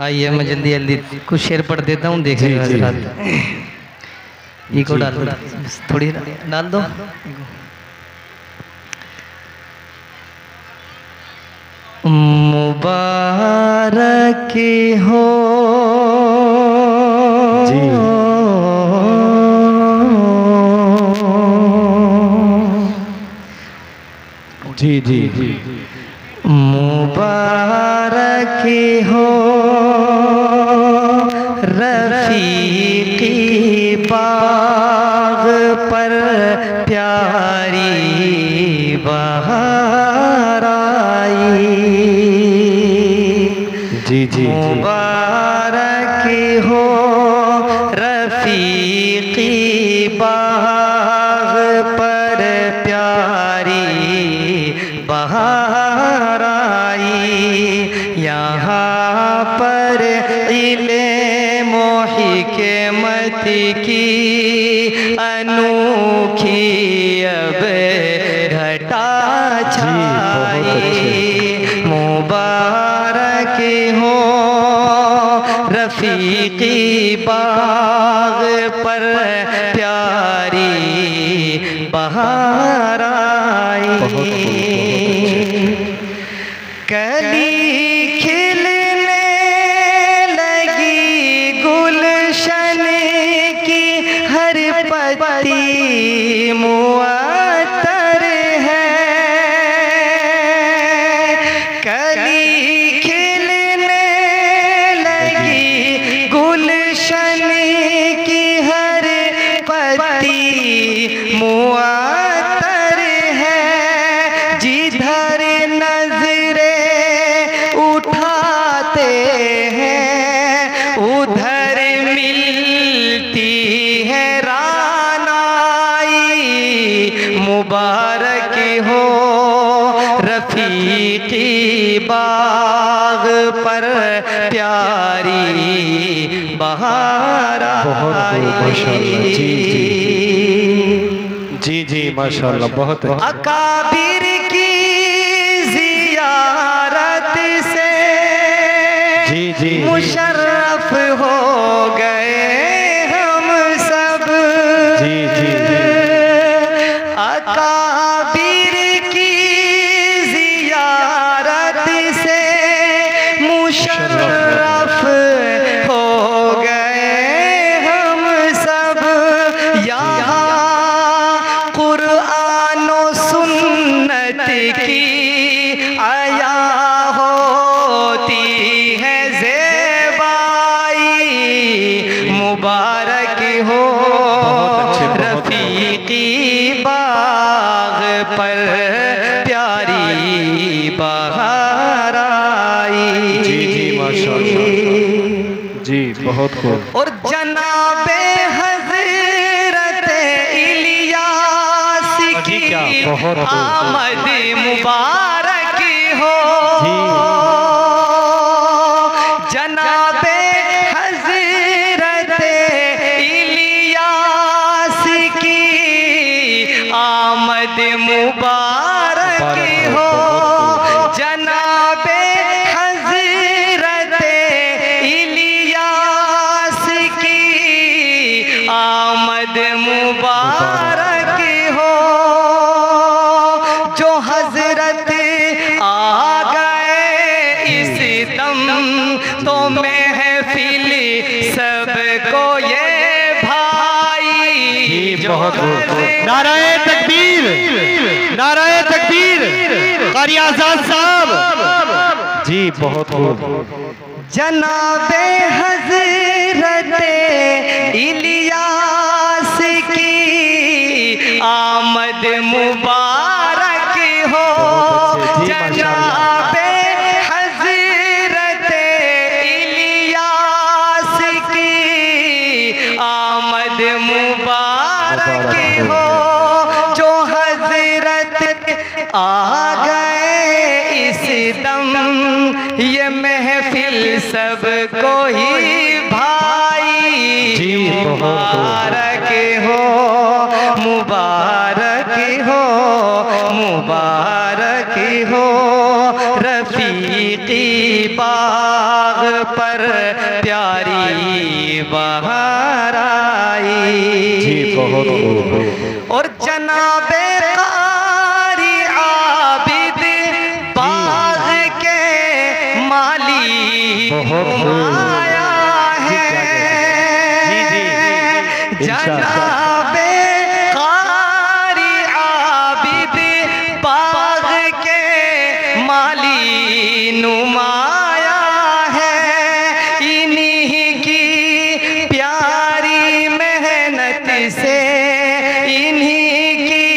आइए मैं जल्दी जल्दी कुछ शेर पढ़ देता हूँ, देखिएगा हजरात। इको डाल दो, थोड़ी डाल दो। मुबारक हो जी जी जी, मुबारक हो रफ़ीक़ी बाग़ पर प्यारी बहार आई। जी जी, मुबारक हो रफ़ीक़ी बाग़ पर प्यारी बहार आई। यहाँ पर इल्म हिकमत की अनोखी अब घटा छाई। मुबारक हो रफ़ीक़ी बाग़ पर प्यारी बहार आई। कली खिलने लगी गुलशन की हर पत्ती मुअत्तर है। कली खिलने लगी गुलशन की हर पत्ती मुअत्तर है। जिधर उठाते हैं उधर मिलती है रानाई। मुबारक हो रफ़ीक़ी बाग़ पर प्यारी बहार आई। जी जी माशाल्लाह, बहुत अकाबिर की ज़ियारत से जी जी मुशर्रफ हो गए हम सब। जी जी, अकाबिर की ज़ियारत से मुशर्रफ हो गए हम सब। यहाँ कुरान और सुन्नत की आया होती है ज़ेबाई। मुबारक हो रफ़ीक़ी बाग़ पर प्यारी बहार आई। जी जी माशाल्लाह, जी बहुत खूब। और जनाबे हज़रत इलियास की आमद मुबारक हो। जनाबे हज़रत इलियास की आमद मुबारक हो। जनाबे हज़रत इलियास की आमद मुबारक हो। जो हज़रत आ गए इस दम तो महफिल सबको ये भाई। बहुत नाराए तकबीर, नाराए तकबीर, कारी आज़ाद साहब। जी बहुत खूब। जनाबे हज़रत इलियास की आमद मुबारक हो। जनाबे हज़रत इलियास की आमद मुबारक हो। जो हज़रत आ गए इस दम ये महफिल सबको ही भाई। मुबारक हो, मुबारक हो, मुबारक हो रफ़ीक़ी बाग़ पर प्यारी बहार आई। जी बहुत खूब। और जनाबे कारी आबिद बाग के माली आया है। जनाबे कारी आबिद बाग के माली नुमाया है। इन्हीं की प्यारी मेहनत से, इन्हीं की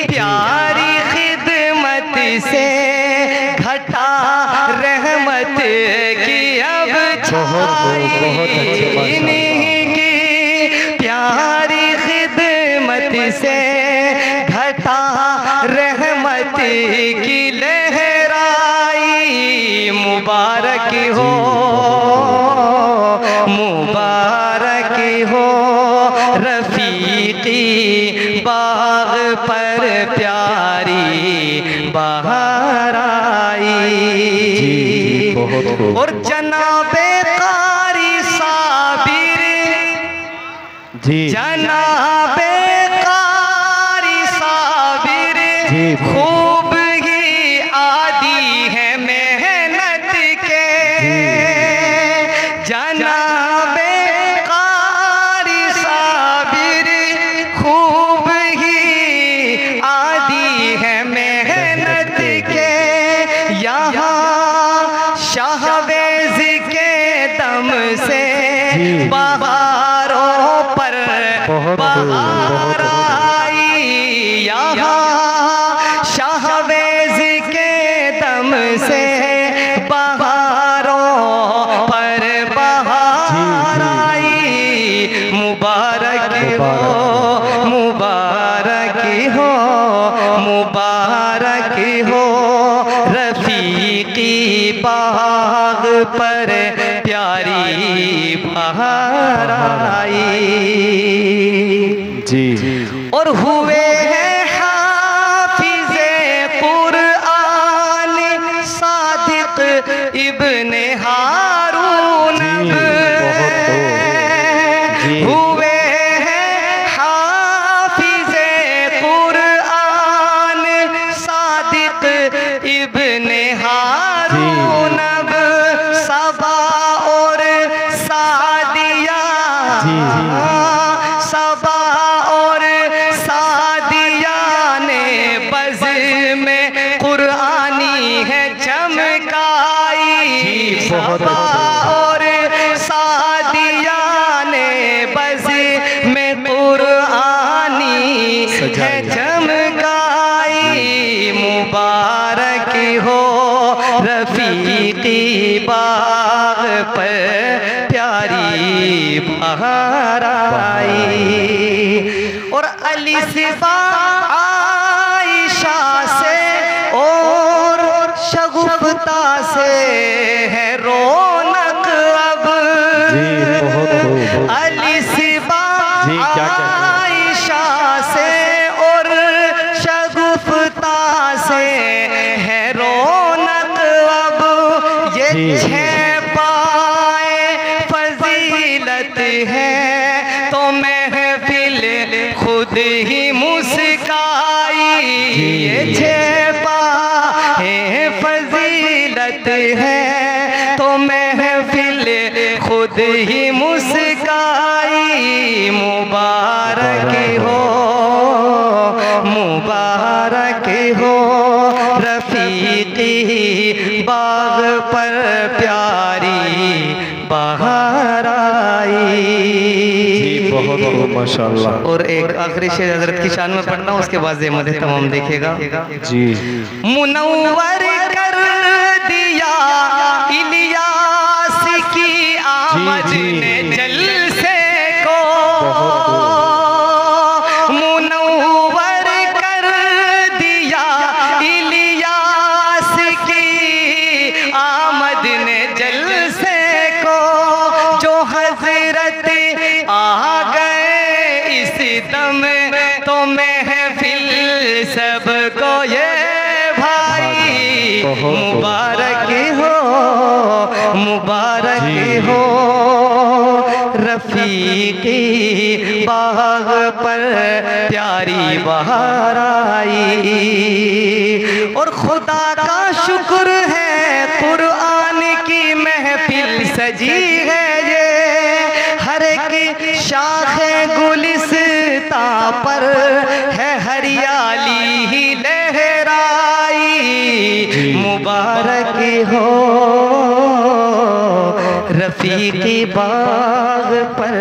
प्यारी खिदमत से घटा रहमत की अब छाई। इन्हीं की प्यारी खिदमत से घटा रहमत की लहराई। मुबारक हो, मुबारक हो रफीकी बाग पर प्यारी बहार आई। और जनाबे कारी साबिर, जनाबे कारी साबिर खूब ही आदी है मेहनत के। जनाबे कारी साबिर खूब ही आदी है मेहनत के। यहाँ शाहवेज के दम से बहारों पर बहार आई। यहाँ शाहवेज के दम से बहारों पर बहार आई। मुबारक हो, मुबारक हो, मुबारक हो रफीकी बाग पर प्यारी बहार आई। जी। और हुए हैं हाफिज़े कुरआन सादिक इब्ने हारून। हुए हैं हाफिज़े कुरआन सादिक इब्ने हारून। सबा और सादिया, सबा और सादिया ने बज़ में कुरआनी है चमकाई। सबा और सादिया ने बज़ में कुरआनी है चमकाई। मुबारक हो रफीकी बाग पर प्यारी बहार आई। और अली सिबा आयशा से और शगुफ्ता से है रौनक अब। अली सिबा आयशा से और शगुफ्ता से है रौनक अब। ये छह पाए फजीलत है तो महफिल खुद ही मुस्काई। ये छह पाए फजीलत है तो महफिल खुद ही मुस्काई। मुबारक हो, मुबारक हो रफीकी बाग पर प्यारी बहार आई। बहुत खूब माशाअल्लाह। और एक आखिरी शेर हजरत की शान में पढ़ना, उसके बाद ज़ेमत तमाम देखेगा। जी। मुनव्वर कर दिया इलियास की आमद ने जलसे को। मुनव्वर कर दिया इलियास की आमद ने जलसे को। जो हजरत आ गए इस दम तो महफिल सबको ये भाई। मुबारक हो, मुबारक हो रफीकी बाग पर प्यारी बहार आई। और खुदा का शुक्र है कुरान की महफिल सजी है ये, हर एक शाखे गुलिस्ता पर है हरियाली ही लहराई। मुबारक हो रफीकी बाग पर